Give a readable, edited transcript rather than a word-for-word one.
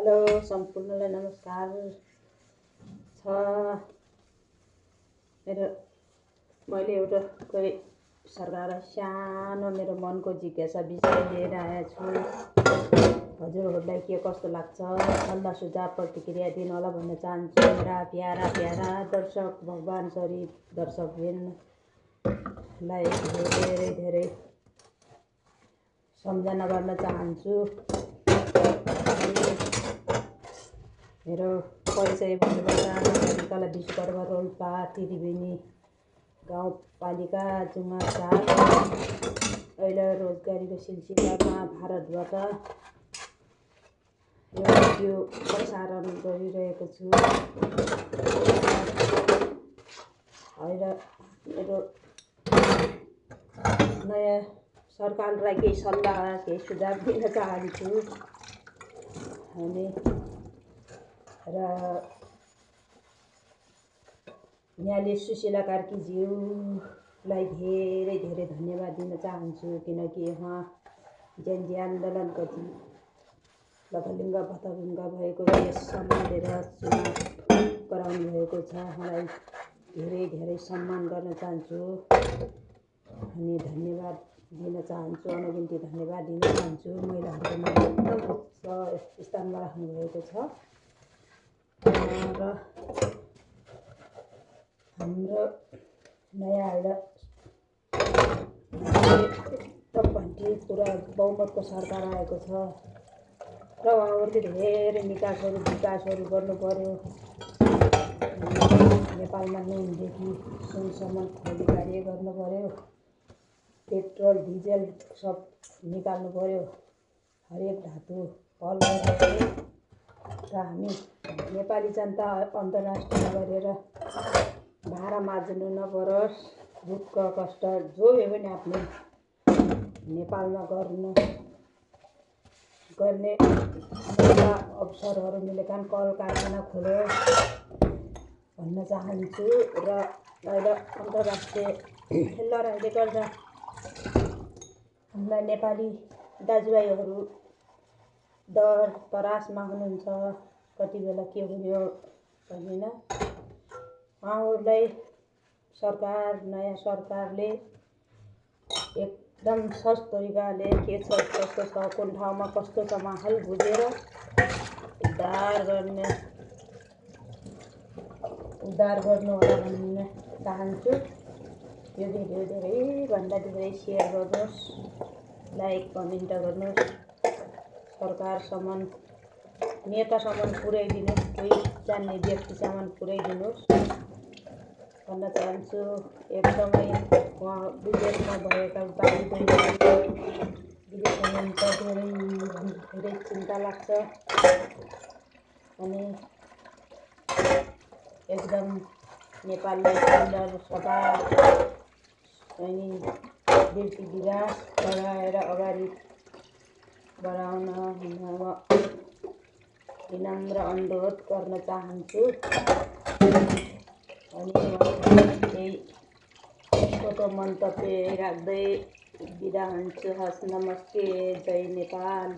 Hello सम्पूर्णलाई नमस्कार छ। मैले एउटा कोही सरकारलाई सानो मेरो मनको जिज्ञासा विषय लिएर आएको छु। हजुरहरूलाई के कस्तो लाग्छ सल्लाह सुझाव प्रतिक्रिया दिन होला भन्न चाहन्छु। मेरा प्यारा प्यारा दर्शक भगवान स्वरूप दर्शकबिनलाई धेरै धेरै सम्झना गर्न चाहन्छु। मेरो परिचय भन्नुपर्दा नगरपालिका विश्वकर्मा रोल्पा त्रिवेणी गाउँपालिका जुम्मा 4 अहिले रोजगारीको सिलसिलामा भारतबाट यो भिडियो प्रसारण गरिरहेको छु। अहिले मेरो नयाँ सरकारलाई केही सल्लाह केही सुझाव दिन चाहन्छु अनि र न्यायाधीश सुशीला कार्कीज्यूलाई धेरै धेरै धन्यवाद दिन चाहन्छु, किनकि उहाँ जेएनजी आन्दोलनको लफलिङ्ग भतभङ्ग भएको यससम्म लिएर चुनाव गराउनु भएको छ। उहाँलाई धेरै धेरै सम्मान गर्न चाहन्छु अनि धन्यवाद दिन चाहन्छु, अनगिन्ती धन्यवाद दिन चाहन्छु। महिलाहरूको नाम एकदम उच्च स्थानमा राख्नुभएको छ र हाम्रो नयाँ आएर एकदम भन्टी पुरा बहुमतको सरकार आएको छ र उहाँहरूले धेरै विकासहरू गर्नु पर्यो। नेपालमा नुनदेखि सुनसम्म खोली कार्य गर्नु पर्यो, पेट्रोल डिजेल सब निकाल्नु पर्यो, हरेक धातु हल गर्नु पर्यो र हामी नेपाली जनता अन्तर्राष्ट्रिय गरेर भाडा माझ्नु नपरोस्। दुःख कष्ट जो भए पनि आफ्नो नेपालमा गर्ने अवसरहरू मिलेका कल कारखाना खोलोस् भन्न चाहन्छु। र अहिले अन्तर्राष्ट्रिय लडाइँले गर्दा हामीलाई नेपाली दाजुभाइहरू डर तरासमा हुनुहुन्छ, कति बेला के हुने हो भन्दैन। उहाँहरूलाई नयाँ सरकारले एकदम सहज तरिकाले के छ कस्तो छ कुन ठाउँमा कस्तो छ माहौल बुझेर उद्धार गर्नु होला भन्न चाहन्छु। यो भिडियो धेरैभन्दा धेरै सेयर गर्नुहोस्, लाइक कमेन्ट गर्नुहोस्, सरकारसम्म नेतासम्म पुर्याइदिनुहोस्, कोही जान्ने व्यक्तिसम्म पुर्याइदिनुहोस् भन्न चाहन्छु। एकदमै उहाँ विदेशमा भएका विदेश हुनुहुन्छ, धेरै चिन्ता लाग्छ अनि एकदम नेपाललाई सुन्दर सफा अनि वृत्ति विकास बढाएर अगाडि बढाउन विनम्र अनुरोध गर्न चाहन्छु अनि केही छोटो मन्तव्य राख्दै बिदा हुन्छु। हस्, नमस्ते, जय नेपाल।